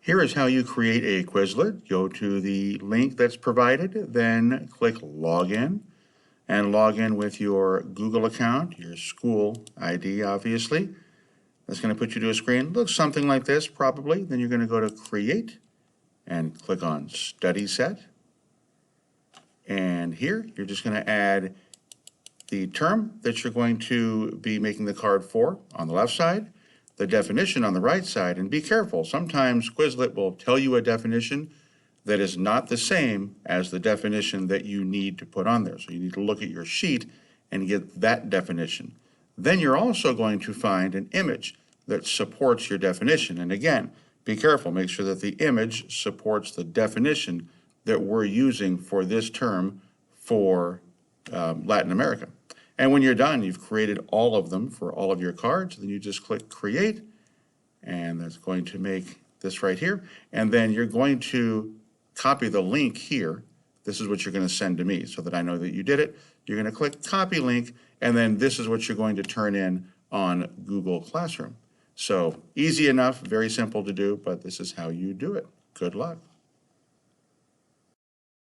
Here is how you create a Quizlet. Go to the link that's provided, then click Login, and log in with your Google account, your school ID, obviously. That's going to put you to a screen. Looks something like this, probably. Then you're going to go to Create and click on Study Set. And here, you're just going to add the term that you're going to be making the card for on the left side, the definition on the right side, and be careful. Sometimes Quizlet will tell you a definition that is not the same as the definition that you need to put on there. So you need to look at your sheet and get that definition. Then you're also going to find an image that supports your definition. And again, be careful. Make sure that the image supports the definition that we're using for this term for Latin America. And when you're done, you've created all of them for all of your cards. Then you just click Create, and that's going to make this right here. And then you're going to copy the link here. This is what you're going to send to me so that I know that you did it. You're going to click Copy Link, and then this is what you're going to turn in on Google Classroom. So easy enough, very simple to do, but this is how you do it. Good luck.